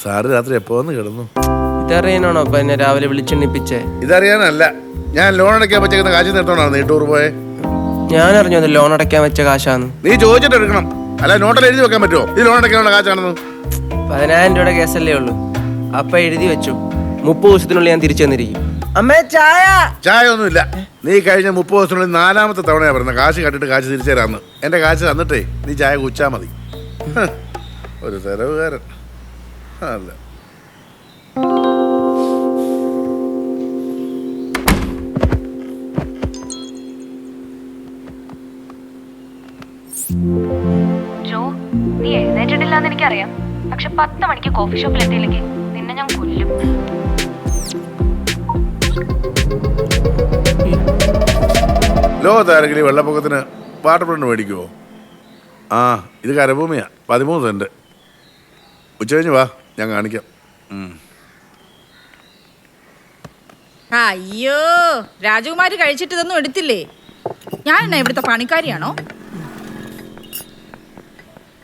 Sir രാത്രി എപ്പോ വന്ന് കിടന്നു? ഇതറിയാനാണോ അപ്പൊ എന്നെ രാവിലെ വിളിച്ചെണ്ണിപ്പിച്ചേ? ഇതറിയാനല്ല, ഞാൻ ലോൺ അടയ്ക്കാൻ വെച്ചേക്കുന്ന കാശ് നിർത്തോണാണ് നീ ടൂർ പോയെ. ഞാൻ അറിഞ്ഞത് ലോൺ അടയ്ക്കാൻ വെച്ച കാശാന്ന്. നീ ചോദിച്ചിട്ട് എടുക്കണം, അല്ല നോട്ടിൽ എഴുതി വെക്കാൻ പറ്റുമോ ഇത് ലോൺ അടയ്ക്കാനുള്ള കാശാണെന്ന്? 10,000 രൂപയുടെ കേസല്ലേ ഉള്ളൂ. അപ്പൊ എഴുതി വെച്ചു, 30 ദിവസത്തിനുള്ളിൽ ഞാൻ തിരിച്ചു തന്നിരിക്കും. അമ്മേ ചായ. ചായ ഒന്നുമില്ല. നീ കഴിഞ്ഞ 30 ദിവസത്തിനുള്ളിൽ 4ാമത്തെ തവണയാ പറയുന്നത് കാശ് കണ്ടിട്ട് കാശ് തിരിച്ചു തരാന്ന്. എന്റെ കാശ് തന്നിട്ടേ നീ ചായ കുച്ചാ മതി. ഒരു തരവുകാരൻ അല്ല. ജോ, നീ എഴുന്നേറ്റിട്ടില്ലാന്ന് എനിക്കറിയാം. പക്ഷെ 10 മണിക്ക് കോഫി ഷോപ്പിൽ എത്തിയില്ലെങ്കിൽ നിന്നെ ഞാൻ കൊല്ലും. ലോകത്താരെങ്കിലും വെള്ളപ്പൊക്കത്തിന് വാട്ടർ ഫ്രണ്ട് മേടിക്കുമോ? ആ, ഇത് കരഭൂമിയാ, 13 സെന്റ്. ഉച്ച കഴിഞ്ഞ് വാ, ഞാൻ കാണിക്കാം. അയ്യോ, രാജകുമാരി കഴിച്ചിട്ട് ഇതൊന്നും എടുത്തില്ലേ? ഞാൻ എന്നാ ഇവിടുത്തെ പണിക്കാരിയാണോ?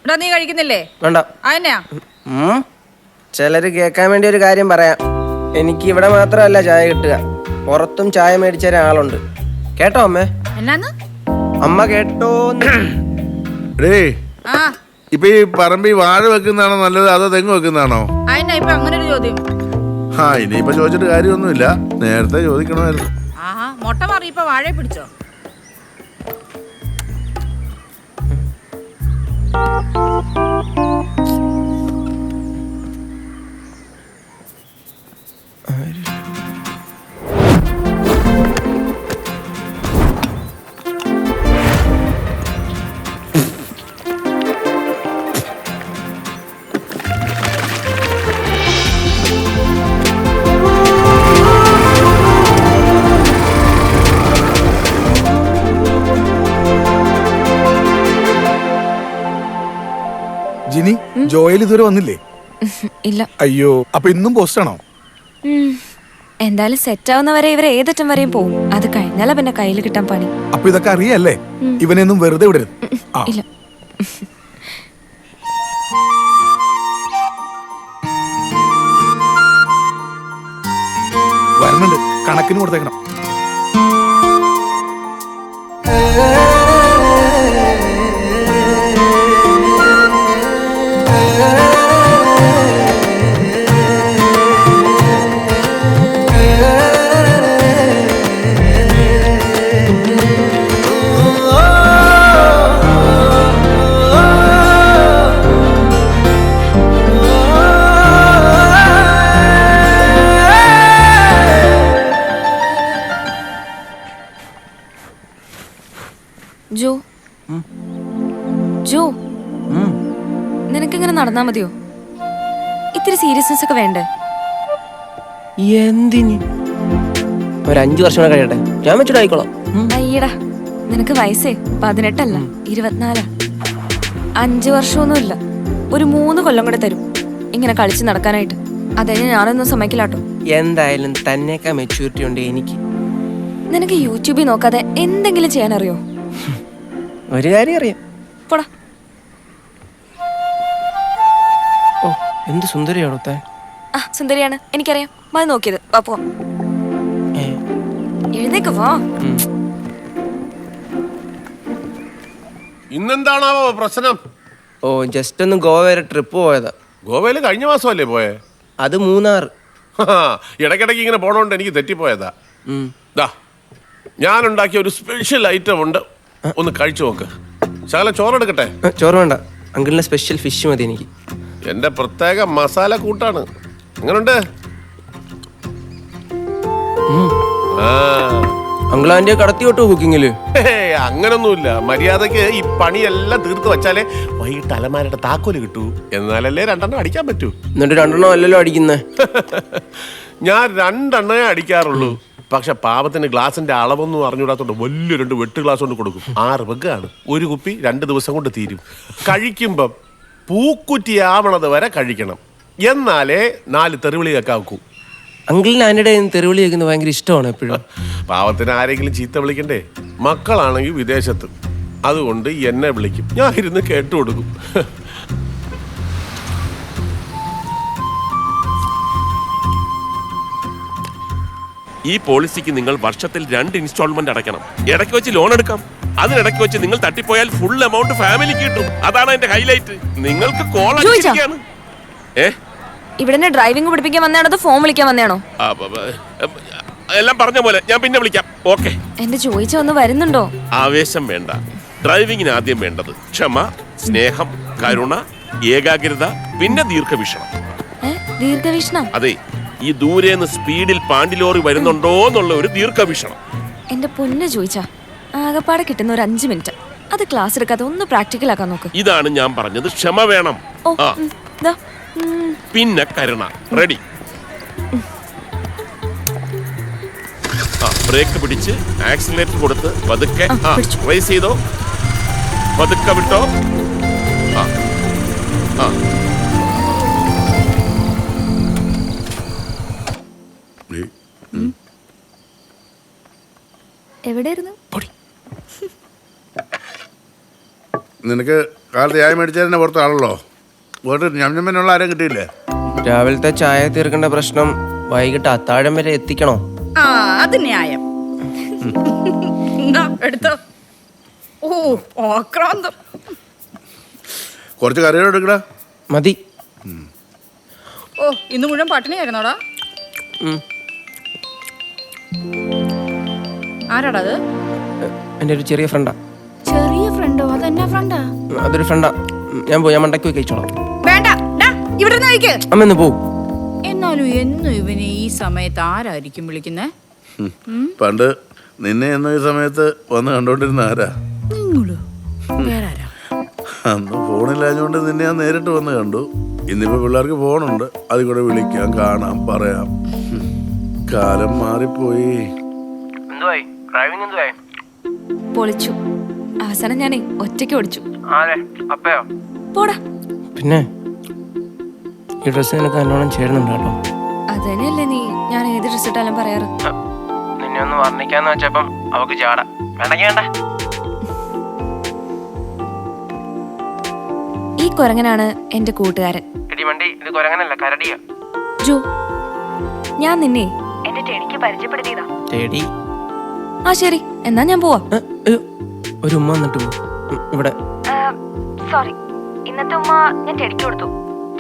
ഇവിടെ നീ കഴിക്കുന്നില്ലേ? വേണ്ട. അതെന്നാ? ചിലര് കേൾക്കാൻ വേണ്ടി ഒരു കാര്യം പറയാം. എനിക്ക് ഇവിടെ മാത്രമല്ല ചായ കിട്ടുക, പുറത്തും ചായ മേടിച്ച ഒരാളുണ്ട്. കേട്ടോ അമ്മേ? എന്നാന്ന്? അമ്മ കേട്ടോ? ഇപ്പൊ ഈ പറമ്പി വാഴ വെക്കുന്നതാണോ നല്ലത് അതോ തെങ്ങ് വെക്കുന്നതാണോ? അതെന്നാ ഇപ്പൊ അങ്ങനെ ഒരു ചോദ്യം? ആ, ഇനിയിപ്പൊ ചോദിച്ചിട്ട് കാര്യമൊന്നുമില്ല, നേരത്തെ ചോദിക്കണമായിരുന്നു. ആഹാ, മൊട്ട മാറി ഇപ്പൊ വാഴ പിടിച്ചോ? ജിനി, ജോയൽ ഇതുവരെ വന്നില്ലേ? ഇല്ല. അയ്യോ, അപ്പൊ ഇന്നും പോസ്റ്റാണോ? എന്തായാലും സെറ്റ് ആവുന്നവരെ ഇവരെ ഏതറ്റം വരെയും പോവും. അത് കഴിഞ്ഞാലാ പിന്നെ കയ്യിൽ കിട്ടാൻ പണി. അപ്പൊ ഇതൊക്കെ അറിയല്ലേ? ഇവനെയൊന്നും വെറുതെ വിടരുത്. ഇല്ല. വരണുണ്ട്, കണക്കിന് കൊടുത്തേക്കണം. ജോ, ജോ, നിനക്കിങ്ങനെ നടന്നാ മതിയോ? ഇത്തിരി സീരിയസ്നെസ് ഒക്കെ വേണ്ടേ? എന്തിന്? ഒരു 5 വർഷം കൂടെ കഴിയട്ടെ, ഞാൻ വെച്ചിട്ടായിക്കോളാം. അയ്യടാ, നിനക്ക് വയസ്സേ 18 അല്ല 24. 5 വർഷമൊന്നുമില്ല, ഒരു 3 കൊല്ലം കൂടെ തരും ഇങ്ങനെ കളിച്ച് നടക്കാനായിട്ട്. അതെ, ഞാനൊന്നും സമ്മതിക്കില്ലാട്ടോ. എന്തായാലും തന്നേക്കാ മെച്യൂരിറ്റി ഉണ്ട് എനിക്ക്. നിനക്ക് യൂട്യൂബിൽ നോക്കാതെ എന്തെങ്കിലും ചെയ്യാനറിയോ? ഒരു കാര്യം അറിയാം. പോടാ. ഓ, എന്ത് സുന്ദരിയാണോ താൻ. ആ, സുന്ദരിയാണ്, എനിക്കറിയാം. മതി നോക്കിയത്. വാ പോവാം. എഴുന്നേക്ക് വാ. ഇന്നെന്താണാവോ പ്രശ്നം? ഓ, ജസ്റ്റ് ഒന്ന് ഗോവ വരെ ട്രിപ്പ് പോയതാ. ഗോവയിൽ കഴിഞ്ഞ മാസമല്ലേ പോയേ? അത് മൂന്നാർ. ഇടയ്ക്കിടയ്ക്ക് ഇങ്ങനെ പോണോണ്ട് എനിക്ക് തെറ്റിപ്പോയതാ. ഞാൻ ഉണ്ടാക്കിയ ഒരു സ്പെഷ്യൽ ഐറ്റം ഉണ്ട്, ഒന്ന് കഴിച്ചു നോക്ക്. ശകലം ചോറെടുക്കട്ടെ? ചോറ് വേണ്ട, അങ്കിളിന്റെ സ്പെഷ്യൽ ഫിഷ് മതി എനിക്ക്. എന്റെ പ്രത്യേക മസാല കൂട്ടാണ്. എങ്ങനുണ്ട്? അങ്കിൾ ആന്റിയെ കടത്തി വിട്ടോ കുക്കിങ്ങില്? അങ്ങനൊന്നുമില്ല, മര്യാദക്ക് ഈ പണിയെല്ലാം തീർത്ത് വെച്ചാലേ വൈകിട്ട് അലമാരയുടെ താക്കോല് കിട്ടൂ. എന്നാലല്ലേ 2 അടിക്കാൻ പറ്റൂ. എന്നിട്ട് 2 അല്ലല്ലോ അടിക്കുന്നേ. ഞാൻ 2 അടിക്കാറുള്ളൂ. പക്ഷെ പാപത്തിന് ഗ്ലാസിന്റെ അളവൊന്നും അറിഞ്ഞൂടാത്തോണ്ട് വലിയ 2 വെട്ട് ഗ്ലാസ് കൊണ്ട് കൊടുക്കും. 6 വെക്കാണ്. ഒരു കുപ്പി 2 ദിവസം കൊണ്ട് തീരും. കഴിക്കുമ്പം പൂക്കുറ്റിയാവണത് വരെ കഴിക്കണം, എന്നാലേ 4 തെറിവിളി കേൾക്കാവൂ. അങ്കിളിന് ആന്റിയുടെ തെറിവിളി കേൾക്കുന്നത് ഭയങ്കര ഇഷ്ടമാണ് എപ്പോഴും. പാവത്തിന് ആരെങ്കിലും ചീത്ത വിളിക്കണ്ടേ? മക്കളാണെങ്കിൽ വിദേശത്ത്, അതുകൊണ്ട് എന്നെ വിളിക്കും, ഞാൻ ഇരുന്ന് കേട്ടു കൊടുക്കും. ഈ പോളിസിക്ക് നിങ്ങൾ വർഷത്തിൽ 2 ഇൻസ്റ്റാൾമെന്റ് അടയ്ക്കണം. ഇടയ്ക്ക് വെച്ച് ലോൺ എടുക്കാം. അതിനിടയ്ക്ക് വെച്ച് നിങ്ങൾ തട്ടിപ്പോയാൽ ഫുൾ എമൗണ്ട് ഫാമിലിക്ക് കിട്ടും. അതാണ് എന്റെ ഹൈലൈറ്റ്. നിങ്ങൾക്ക് കോൾ അടിച്ചിരിക്കുകയാണ്. ഇവിടെ ഡ്രൈവിംഗ് പഠിപ്പിക്കാൻ വന്നതാണോ അതോ ഫോൺ വിളിക്കാൻ വന്നതാണോ? എല്ലാം പറഞ്ഞ പോലെ, ഞാൻ പിന്നെ വിളിക്കാം. ഓക്കെ. എന്റെ ചോദിച്ച ഒന്ന് വരുന്നുണ്ടോ? ആവേശം വേണ്ട. ഡ്രൈവിങ്ങിന് ആദ്യം വേണ്ടത് ക്ഷമ, സ്നേഹം, കരുണ, ഏകാഗ്രത, പിന്നെ ദീർഘവീക്ഷണം. ദീർഘവീക്ഷണം? അതെ, ഈ ദൂരേന്ന് സ്പീഡിൽ പാണ്ടിലോറി വരുന്നുണ്ടോ എന്നുള്ള ഒരു ദീർഘവീക്ഷണം. എന്റെ പൊന്ന് ചോദിച്ചാ ആകപ്പാടെ കിട്ടുന്ന ഒരു 5 മിനിറ്റ്, അത് ക്ലാസ് എടുക്കാതെ ഒന്ന് പ്രാക്ടിക്കൽ ആക്കാൻ നോക്ക്. ഇതാണ് ഞാൻ പറഞ്ഞത്, ക്ഷമ വേണം. പിന്നെ കരുണ. റെഡി? ബ്രേക്ക് പിടിച്ച് ആക്സിലറേറ്റർ കൊടുത്ത് പതുക്കെ റേസ് ചെയ്തോ, പതുക്കെ വിട്ടോ. എവിടെയായിരുന്നു? നിനക്ക് കാലത്ത് ചായ മേടിച്ചതിന്റെ പുറത്ത് ആളല്ലോ, ഞമ്മനുള്ള ആരും കിട്ടിയില്ലേ? രാവിലത്തെ ചായ തീർക്കേണ്ട പ്രശ്നം വൈകിട്ട് അത്താഴം വരെ എത്തിക്കണോ? ആ അത് ന്യായം. എടുത്തോ. ഓ ആക്രാന്തം. കുറച്ച് കറികൾ എടുക്കടാ. മതി. ഓ ഇന്ന് മുഴുവൻ പട്ടിണിയായിരുന്നോടാ? ആരാടാ അത്? എൻ്റെ ഒരു ചെറിയ ഫ്രണ്ടാ. ചെറിയ ഫ്രണ്ടോ? അതെന്നാ ഫ്രണ്ടാ? അതൊരു ഫ്രണ്ടാ. ഞാൻ പോയി, ഞാൻ മണ്ടയ്ക്ക് പോയി കഴിച്ചോളാം. വേണ്ട, ഇവിടെ കഴിക്ക്. അമ്മ എന്ന് പോവും. എന്നാലും എന്നും ഇവനെ ഈ സമയത്ത് ആരായിരിക്കും വിളിക്കുന്നേ? പണ്ട് നിന്നെ എന്ന ഈ സമയത്ത് വന്ന് കണ്ടോണ്ടിരുന്ന ആരാ? നിങ്ങളോ? വേറാരാ? അന്ന് ഫോണില്ലാഞ്ഞോണ്ട് നിന്നെ ഞാൻ നേരിട്ട് വന്ന് കണ്ടു. ഇന്നിപ്പോ പിള്ളേർക്ക് ഫോണുണ്ട്, അതിൽ കൂടെ വിളിക്കാം, കാണാം, പറയാം. കാലം മാറിപ്പോയി. പൊളിച്ചു. അവസാനം ഞാനേ ഒറ്റയ്ക്ക് ഓടിച്ചു. പോടാ. പിന്നെ ഈ ഡ്രസ്സ് നിനക്ക് നല്ലോണം ചേരുന്നുണ്ട് കേട്ടോ. അത് തന്നെയല്ലേ നീ ഞാൻ ഏത് ഡ്രസ് ഇട്ടാലും പറയാറ്. നിന്നെ ഒന്ന് വർണ്ണിക്കാന്ന് വെച്ചപ്പം അവക്ക് ചാട വേണ്ട. ഈ കുരങ്ങനാണ് എന്റെ കൂട്ടുകാരൻ. ഇത് കുരങ്ങനല്ല, കരടിയാ. ജോ, ഞാൻ നിന്നെ എന്റെ ടെടിക്ക് പരിചയപ്പെടുത്തിയതാ. തേടി. ആ ശരി, എന്നാ ഞാൻ പോവാ. ഒരു ഉമ്മ വന്നിട്ട് പോ. ഇവിടെ സോറി, ഇന്നത്തെ ഉമ്മ ഞാൻ ടെടിക്ക് കൊടുത്തു.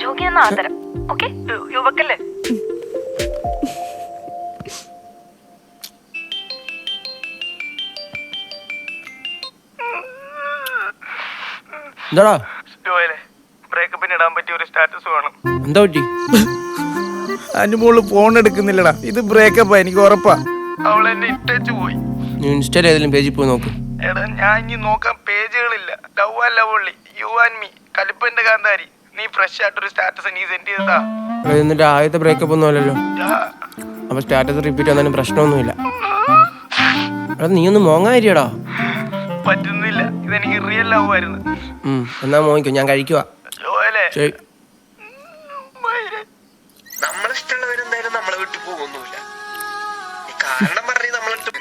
ജോഗിയെന്ന ആദരം. ഓക്കെ? യുവക്കല്ലേ? എന്താടാ? ബ്രേക്കപ്പിന് ഇടാൻ പറ്റിയ ഒരു സ്റ്റാറ്റസ് വേണം. എന്താ പറ്റി? അനുമോള് ഫോൺ എടുക്കുന്നില്ലടാ. ഇത് ബ്രേക്കപ്പാ, എനിക്ക് ഉറപ്പാ. അവൾ എന്നെ ഇട്ടേച്ചു പോയി. നീ ഇൻസ്റ്റയിൽ ഏതെങ്കിലും പേജിൽ പോയി നോക്ക്. എടാ ഞാൻ ഇനി നോക്കാൻ പേജുകളില്ല. Love and lovely, you and me, കലിപ്പന്റെ കാന്താരി, നീ ഫ്രഷ് ആയിട്ടൊരു സ്റ്റാറ്റസ് നീ സെൻഡ് ചെയ്തതാ. എന്നിട്ട് ആദ്യത്തെ ബ്രേക്കപ്പ് ഒന്നും അല്ലല്ലോ. അപ്പൊ സ്റ്റാറ്റസ് റിപ്പീറ്റ് വന്നാലും പ്രശ്നമൊന്നുമില്ല. എടാ നീ ഒന്ന് മോങ്ങായിരിയടാ. പറ്റുന്നില്ല, ഇതെനിക്ക് റിയൽ ലവ് ആയിരുന്നു. എന്നാ മോങ്ങിക്കോ, ഞാൻ കഴിക്കുവാ. ശരി. നമ്മളിഷ്ടമുള്ളവരെന്തായാലും നമ്മളെ വിട്ടു പോകുന്നില്ല. കാരണം പറഞ്ഞ് നമ്മളിട്ട്